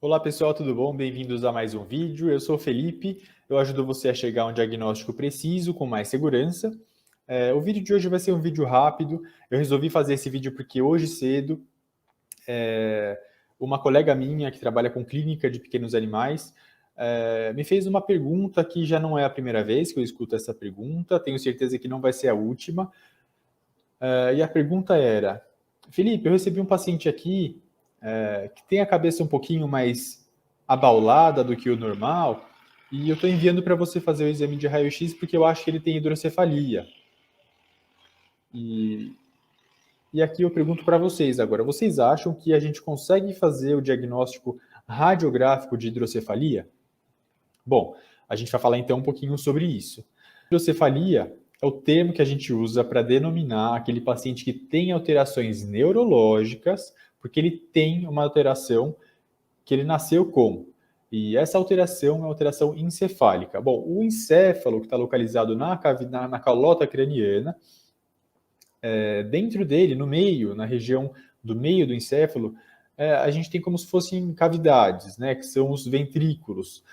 Olá pessoal, tudo bom? Bem-vindos a mais um vídeo. Eu sou o Felipe, eu ajudo você a chegar a um diagnóstico preciso, com mais segurança. O vídeo de hoje vai ser um vídeo rápido. Eu resolvi fazer esse vídeo porque hoje cedo, uma colega minha que trabalha com clínica de pequenos animais me fez uma pergunta que já não é a primeira vez que eu escuto essa pergunta, tenho certeza que não vai ser a última. E a pergunta era: Felipe, eu recebi um paciente aqui que tem a cabeça um pouquinho mais abaulada do que o normal, e eu estou enviando para você fazer o exame de raio-x porque eu acho que ele tem hidrocefalia. E, e aqui eu pergunto para vocês agora: vocês acham que a gente consegue fazer o diagnóstico radiográfico de hidrocefalia? Bom, a gente vai falar então um pouquinho sobre isso. Hidrocefalia é o termo que a gente usa para denominar aquele paciente que tem alterações neurológicas, porque ele tem uma alteração que ele nasceu com. E essa alteração é uma alteração encefálica. Bom, o encéfalo, que está localizado na calota craniana, dentro dele, no meio, na região do meio do encéfalo, a gente tem como se fossem cavidades, né, que são os ventrículos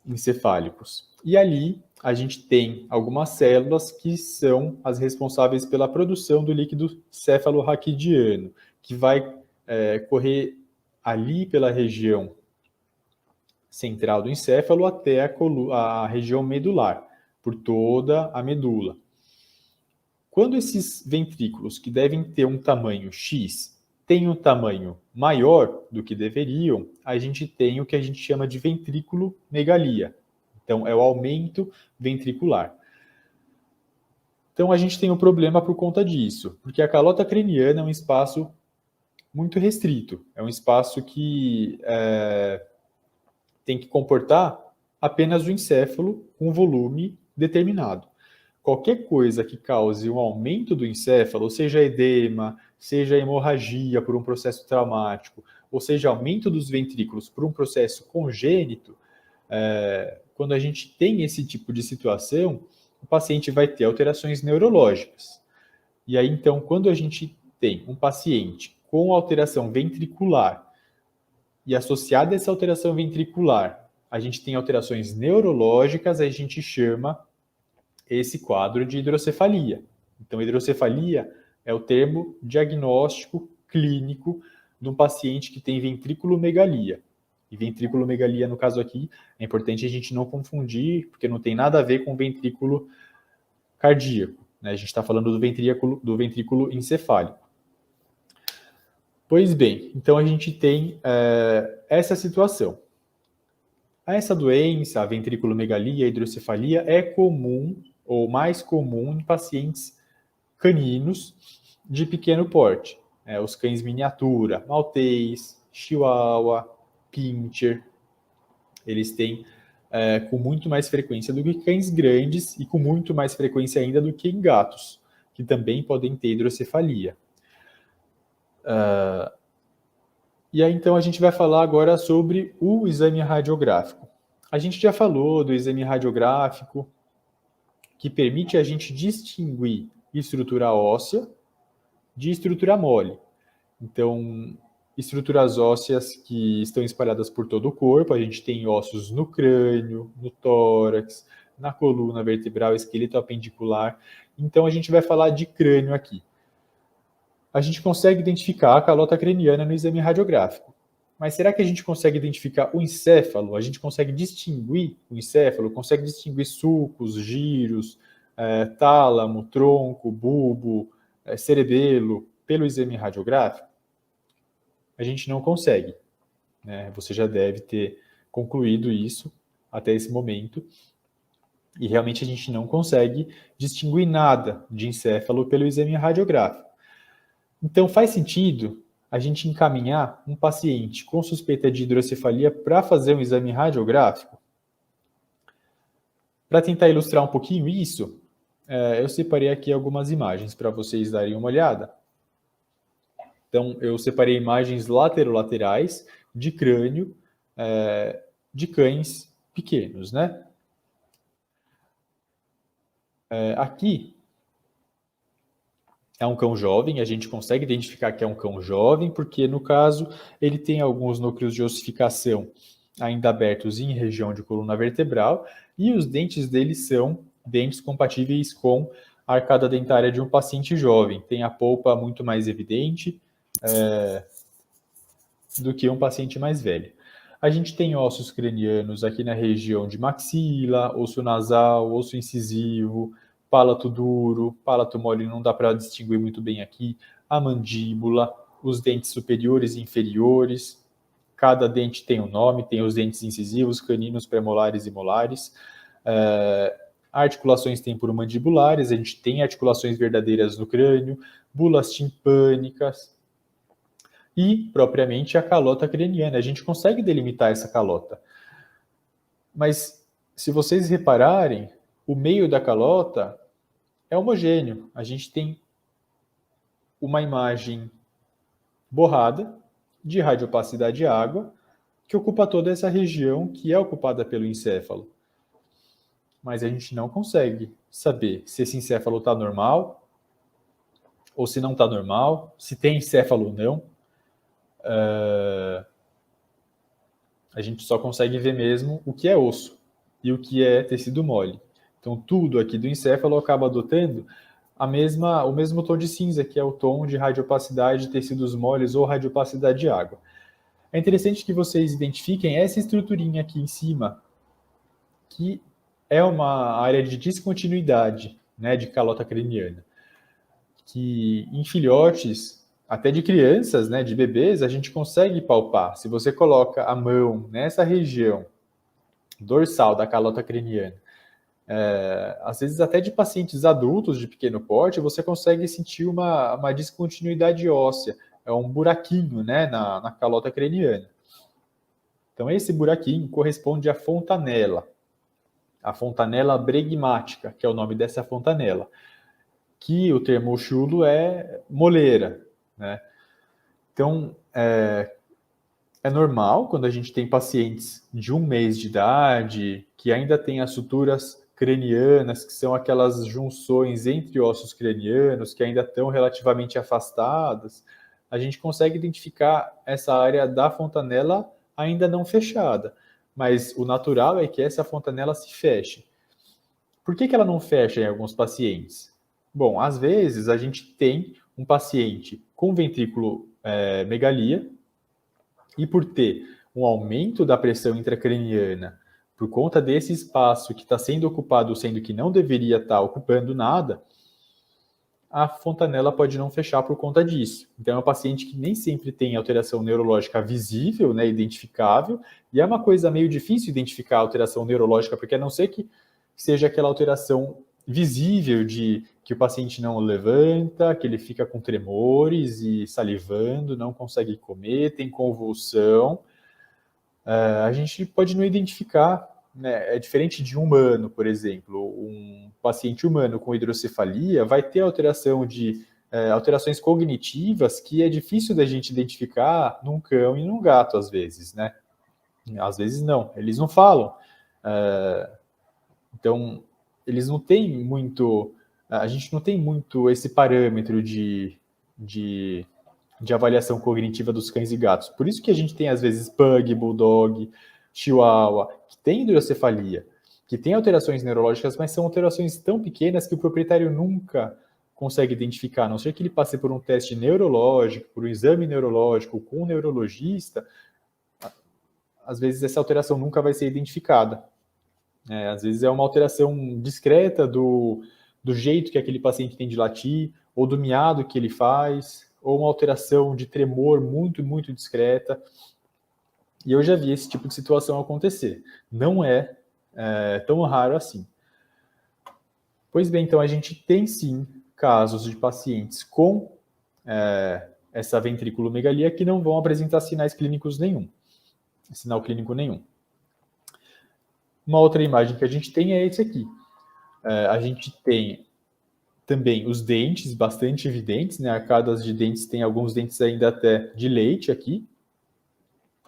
encefálicos. E ali a gente tem algumas células que são as responsáveis pela produção do líquido cefalorraquidiano, que vai correr ali pela região central do encéfalo até a região medular, por toda a medula. Quando esses ventrículos, que devem ter um tamanho X, têm um tamanho maior do que deveriam, a gente tem o que a gente chama de ventrículo-megalia. Então, é o aumento ventricular. Então, a gente tem um problema por conta disso, porque a calota craniana é um espaço muito restrito, é um espaço que tem que comportar apenas o encéfalo com volume determinado. Qualquer coisa que cause um aumento do encéfalo, seja edema, seja hemorragia por um processo traumático, ou seja, aumento dos ventrículos por um processo congênito, quando a gente tem esse tipo de situação, o paciente vai ter alterações neurológicas. E aí, então, quando a gente tem um paciente com alteração ventricular e associada a essa alteração ventricular, a gente tem alterações neurológicas, a gente chama esse quadro de hidrocefalia. Então, hidrocefalia é o termo diagnóstico clínico de um paciente que tem ventrículomegalia. E ventrículomegalia, no caso aqui, é importante a gente não confundir, porque não tem nada a ver com ventrículo cardíaco. Né? A gente está falando do ventrículo encefálico. Pois bem, então a gente tem essa situação. Essa doença, a ventriculomegalia, a hidrocefalia, é comum ou mais comum em pacientes caninos de pequeno porte. Os cães miniatura, maltês, chihuahua, pincher, eles têm com muito mais frequência do que cães grandes e com muito mais frequência ainda do que em gatos, que também podem ter hidrocefalia. E aí, então, a gente vai falar agora sobre o exame radiográfico. A gente já falou do exame radiográfico, que permite a gente distinguir estrutura óssea de estrutura mole. Então, estruturas ósseas que estão espalhadas por todo o corpo, a gente tem ossos no crânio, no tórax, na coluna vertebral, esqueleto apendicular. Então, a gente vai falar de crânio aqui. A gente consegue identificar a calota craniana no exame radiográfico. Mas será que a gente consegue identificar o encéfalo? A gente consegue distinguir o encéfalo? Consegue distinguir sulcos, giros, tálamo, tronco, bulbo, cerebelo pelo exame radiográfico? A gente não consegue. Né? Você já deve ter concluído isso até esse momento. E realmente a gente não consegue distinguir nada de encéfalo pelo exame radiográfico. Então, faz sentido a gente encaminhar um paciente com suspeita de hidrocefalia para fazer um exame radiográfico? Para tentar ilustrar um pouquinho isso, eu separei aqui algumas imagens para vocês darem uma olhada. Então, eu separei imagens laterolaterais de crânio de cães pequenos, né? Aqui, é um cão jovem, a gente consegue identificar que é um cão jovem, porque no caso ele tem alguns núcleos de ossificação ainda abertos em região de coluna vertebral, e os dentes dele são dentes compatíveis com a arcada dentária de um paciente jovem. Tem a polpa muito mais evidente do que um paciente mais velho. A gente tem ossos cranianos aqui na região de maxila, osso nasal, osso incisivo, palato duro, palato mole não dá para distinguir muito bem aqui, a mandíbula, os dentes superiores e inferiores. Cada dente tem um nome, tem os dentes incisivos, caninos, premolares e molares. Articulações temporomandibulares, a gente tem articulações verdadeiras no crânio, bulas timpânicas e, propriamente, a calota craniana. A gente consegue delimitar essa calota. Mas, se vocês repararem, o meio da calota é homogêneo. A gente tem uma imagem borrada de radiopacidade água que ocupa toda essa região que é ocupada pelo encéfalo. Mas a gente não consegue saber se esse encéfalo está normal ou se não está normal, se tem encéfalo ou não. A gente só consegue ver mesmo o que é osso e o que é tecido mole. Então, tudo aqui do encéfalo acaba adotando o mesmo tom de cinza, que é o tom de radiopacidade de tecidos moles ou radiopacidade de água. É interessante que vocês identifiquem essa estruturinha aqui em cima, que é uma área de descontinuidade, né, de calota craniana, que em filhotes, até de crianças, né, de bebês, a gente consegue palpar. Se você coloca a mão nessa região dorsal da calota craniana, às vezes até de pacientes adultos de pequeno porte, você consegue sentir uma descontinuidade óssea, é um buraquinho, né, na calota craniana. Então esse buraquinho corresponde à fontanela, a fontanela bregmática, que é o nome dessa fontanela, que o termo chulo é moleira, né? Então, é normal quando a gente tem pacientes de 1 mês de idade, que ainda tem as suturas cranianas, que são aquelas junções entre ossos cranianos, que ainda estão relativamente afastadas, a gente consegue identificar essa área da fontanela ainda não fechada. Mas o natural é que essa fontanela se feche. Por que ela não fecha em alguns pacientes? Bom, às vezes a gente tem um paciente com ventrículo megalia, e por ter um aumento da pressão intracraniana por conta desse espaço que está sendo ocupado, sendo que não deveria estar ocupando nada, a fontanela pode não fechar por conta disso. Então, é um paciente que nem sempre tem alteração neurológica visível, né, identificável, e é uma coisa meio difícil identificar a alteração neurológica, porque a não ser que seja aquela alteração visível de que o paciente não levanta, que ele fica com tremores e salivando, não consegue comer, tem convulsão, a gente pode não identificar, né? É diferente de um humano, por exemplo. Um paciente humano com hidrocefalia vai ter alterações cognitivas que é difícil da gente identificar num cão e num gato, às vezes, né? Às vezes não, eles não falam. Então, eles não têm muito... A gente não tem muito esse parâmetro de avaliação cognitiva dos cães e gatos. Por isso que a gente tem, às vezes, pug, bulldog, chihuahua, que tem hidrocefalia, que tem alterações neurológicas, mas são alterações tão pequenas que o proprietário nunca consegue identificar, a não ser que ele passe por um teste neurológico, por um exame neurológico com um neurologista, às vezes essa alteração nunca vai ser identificada. Às vezes é uma alteração discreta do jeito que aquele paciente tem de latir, ou do miado que ele faz, ou uma alteração de tremor muito, muito discreta. E eu já vi esse tipo de situação acontecer. Não é tão raro assim. Pois bem, então a gente tem sim casos de pacientes com essa ventriculomegalia que não vão apresentar sinal clínico nenhum. Uma outra imagem que a gente tem é esse aqui. A gente tem também os dentes bastante evidentes, né? Arcadas de dentes, tem alguns dentes ainda até de leite aqui.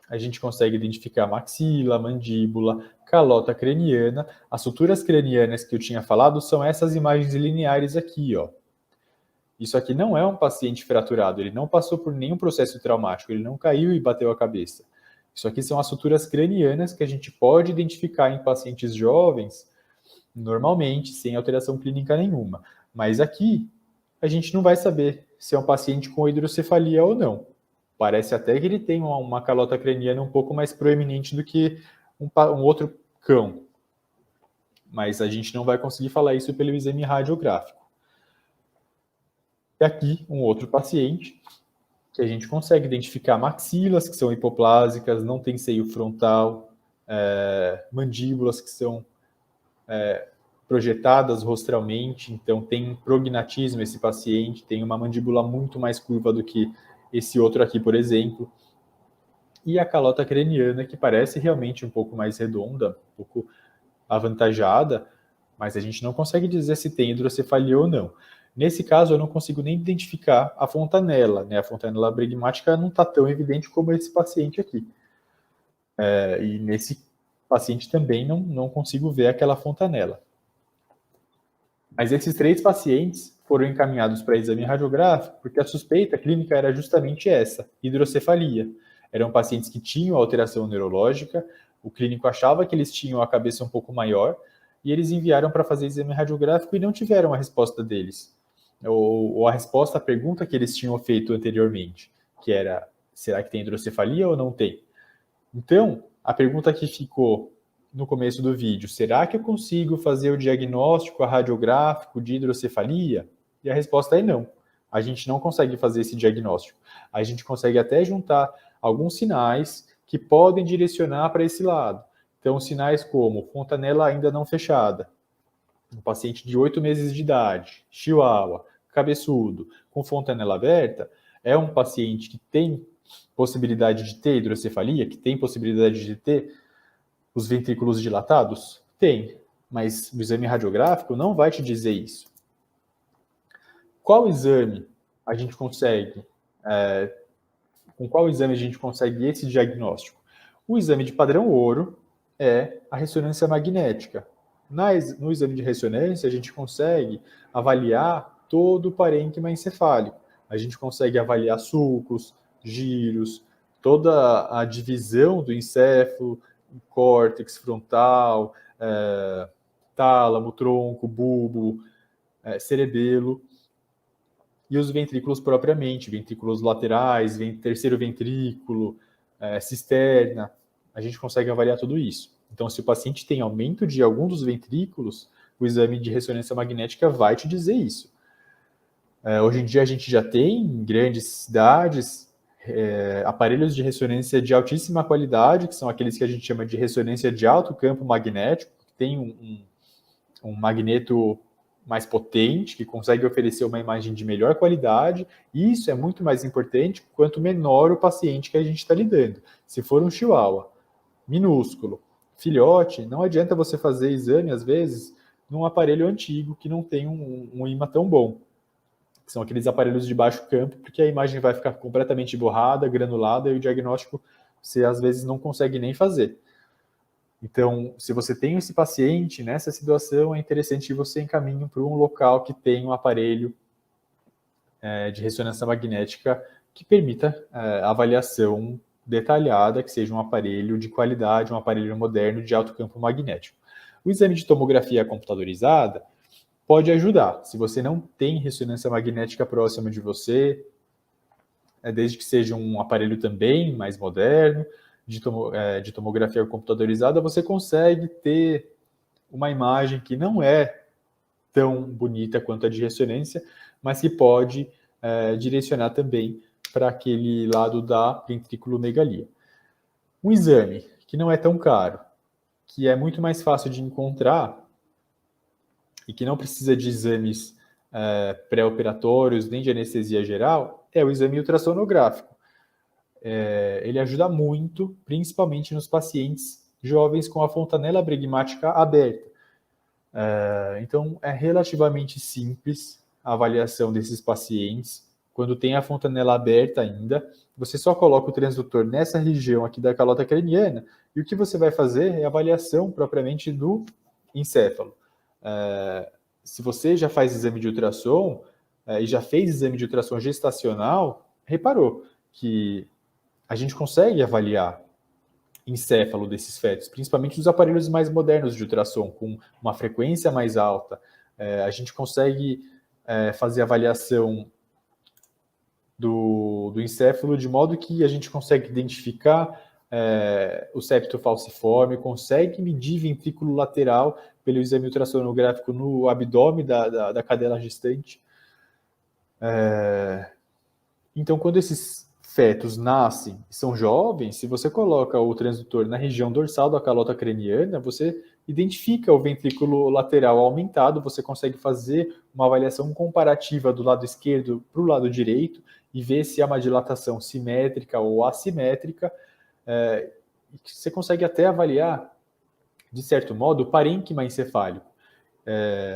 A gente consegue identificar maxila, mandíbula, calota craniana. As suturas cranianas que eu tinha falado são essas imagens lineares aqui, ó. Isso aqui não é um paciente fraturado, ele não passou por nenhum processo traumático, ele não caiu e bateu a cabeça. Isso aqui são as suturas cranianas que a gente pode identificar em pacientes jovens, normalmente, sem alteração clínica nenhuma. Mas aqui, a gente não vai saber se é um paciente com hidrocefalia ou não. Parece até que ele tem uma calota craniana um pouco mais proeminente do que um outro cão. Mas a gente não vai conseguir falar isso pelo exame radiográfico. E aqui, um outro paciente, que a gente consegue identificar maxilas que são hipoplásicas, não tem seio frontal, mandíbulas que são projetadas rostralmente, então tem prognatismo esse paciente, tem uma mandíbula muito mais curva do que esse outro aqui, por exemplo. E a calota craniana, que parece realmente um pouco mais redonda, um pouco avantajada, mas a gente não consegue dizer se tem hidrocefalia ou não. Nesse caso, eu não consigo nem identificar a fontanela, né? A fontanela bregmática não está tão evidente como esse paciente aqui. E nesse paciente também não consigo ver aquela fontanela. Mas esses 3 pacientes foram encaminhados para exame radiográfico porque a suspeita clínica era justamente essa, hidrocefalia. Eram pacientes que tinham alteração neurológica, o clínico achava que eles tinham a cabeça um pouco maior, e eles enviaram para fazer exame radiográfico e não tiveram a resposta deles. Ou a resposta à pergunta que eles tinham feito anteriormente, que era, será que tem hidrocefalia ou não tem? Então, a pergunta que ficou no começo do vídeo, será que eu consigo fazer o diagnóstico radiográfico de hidrocefalia? E a resposta é não. A gente não consegue fazer esse diagnóstico. A gente consegue até juntar alguns sinais que podem direcionar para esse lado. Então, sinais como fontanela ainda não fechada, um paciente de 8 meses de idade, chihuahua, cabeçudo, com fontanela aberta, é um paciente que tem possibilidade de ter hidrocefalia, que tem possibilidade de ter os ventrículos dilatados? Tem, mas o exame radiográfico não vai te dizer isso. Qual exame a gente consegue, com qual exame a gente consegue esse diagnóstico? O exame de padrão ouro é a ressonância magnética. No exame de ressonância, a gente consegue avaliar todo o parênquima encefálico. A gente consegue avaliar sulcos, giros, toda a divisão do encéfalo, córtex frontal, tálamo, tronco, bulbo, cerebelo, e os ventrículos propriamente, ventrículos laterais, terceiro ventrículo, cisterna, a gente consegue avaliar tudo isso. Então, se o paciente tem aumento de algum dos ventrículos, o exame de ressonância magnética vai te dizer isso. Hoje em dia a gente já tem, em grandes cidades, aparelhos de ressonância de altíssima qualidade, que são aqueles que a gente chama de ressonância de alto campo magnético, que tem um magneto mais potente, que consegue oferecer uma imagem de melhor qualidade, e isso é muito mais importante quanto menor o paciente que a gente está lidando. Se for um chihuahua minúsculo, filhote, não adianta você fazer exame, às vezes, num aparelho antigo que não tem um imã tão bom. Que são aqueles aparelhos de baixo campo, porque a imagem vai ficar completamente borrada, granulada, e o diagnóstico você, às vezes, não consegue nem fazer. Então, se você tem esse paciente nessa situação, é interessante que você encaminhe para um local que tem um aparelho de ressonância magnética que permita avaliação detalhada, que seja um aparelho de qualidade, um aparelho moderno de alto campo magnético. O exame de tomografia computadorizada pode ajudar. Se você não tem ressonância magnética próxima de você, desde que seja um aparelho também mais moderno, de tomografia computadorizada, você consegue ter uma imagem que não é tão bonita quanto a de ressonância, mas que pode direcionar também para aquele lado da ventriculomegalia. Um exame que não é tão caro, que é muito mais fácil de encontrar e que não precisa de exames pré-operatórios nem de anestesia geral, é o exame ultrassonográfico. Ele ajuda muito, principalmente nos pacientes jovens com a fontanela bregmática aberta. Então, é relativamente simples a avaliação desses pacientes. Quando tem a fontanela aberta ainda, você só coloca o transdutor nessa região aqui da calota craniana e o que você vai fazer é a avaliação propriamente do encéfalo. Se você já faz exame de ultrassom, e já fez exame de ultrassom gestacional, reparou que a gente consegue avaliar encéfalo desses fetos, principalmente os aparelhos mais modernos de ultrassom, com uma frequência mais alta. A gente consegue fazer avaliação do encéfalo de modo que a gente consegue identificar o septo falciforme, consegue medir ventrículo lateral pelo exame ultrassonográfico no abdômen da cadela gestante. Então, quando esses fetos nascem e são jovens, se você coloca o transdutor na região dorsal da calota craniana, você identifica o ventrículo lateral aumentado, você consegue fazer uma avaliação comparativa do lado esquerdo para o lado direito e ver se há uma dilatação simétrica ou assimétrica. Você consegue até avaliar, de certo modo, o parênquima encefálico,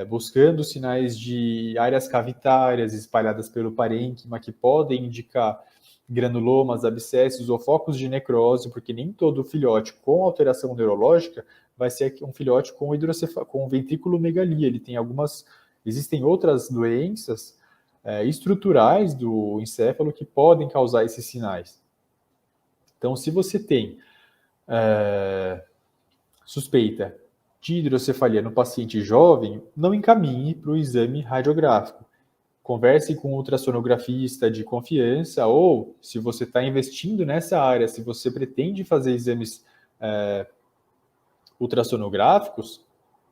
buscando sinais de áreas cavitárias espalhadas pelo parênquima que podem indicar granulomas, abscessos ou focos de necrose, porque nem todo filhote com alteração neurológica vai ser um filhote com ventriculomegalia. Existem outras doenças estruturais do encéfalo que podem causar esses sinais. Então, se você tem suspeita de hidrocefalia no paciente jovem, não encaminhe para o exame radiográfico. Converse com um ultrassonografista de confiança ou, se você está investindo nessa área, se você pretende fazer exames ultrassonográficos,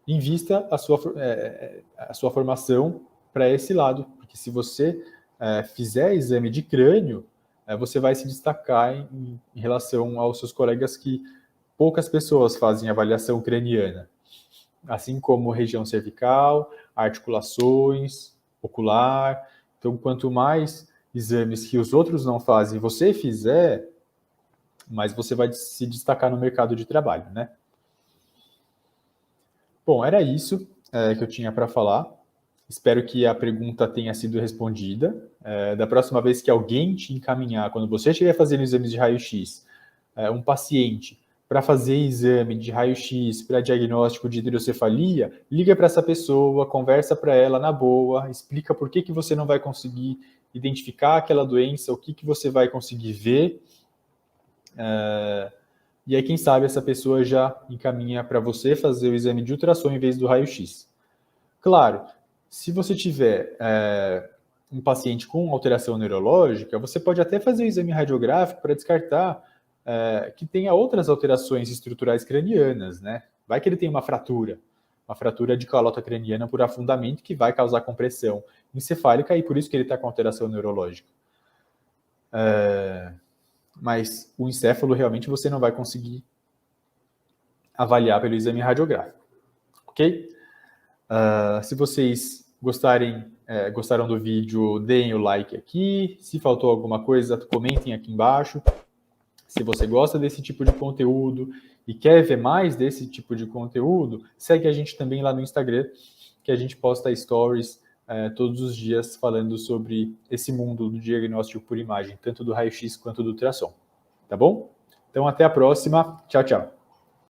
invista a sua formação para esse lado, porque se você fizer exame de crânio, você vai se destacar em relação aos seus colegas que poucas pessoas fazem avaliação craniana, assim como região cervical, articulações, ocular. Então, quanto mais exames que os outros não fazem você fizer, mais você vai se destacar no mercado de trabalho, né? Bom, era isso que eu tinha para falar. Espero que a pergunta tenha sido respondida. Da próxima vez que alguém te encaminhar, quando você estiver fazendo exames de raio-x, um paciente para fazer exame de raio-x para diagnóstico de hidrocefalia, liga para essa pessoa, conversa para ela na boa, explica por que você não vai conseguir identificar aquela doença, o que você vai conseguir ver. E aí, quem sabe, essa pessoa já encaminha para você fazer o exame de ultrassom em vez do raio-x. Claro, se você tiver um paciente com alteração neurológica, você pode até fazer o exame radiográfico para descartar que tenha outras alterações estruturais cranianas, né? Vai que ele tem uma fratura de calota craniana por afundamento que vai causar compressão encefálica e por isso que ele está com alteração neurológica. Mas o encéfalo realmente você não vai conseguir avaliar pelo exame radiográfico, ok? Se vocês gostaram do vídeo, deem o like aqui. Se faltou alguma coisa, comentem aqui embaixo. Se você gosta desse tipo de conteúdo e quer ver mais desse tipo de conteúdo, segue a gente também lá no Instagram, que a gente posta stories todos os dias falando sobre esse mundo do diagnóstico por imagem, tanto do raio-x quanto do ultrassom. Tá bom? Então, até a próxima. Tchau, tchau.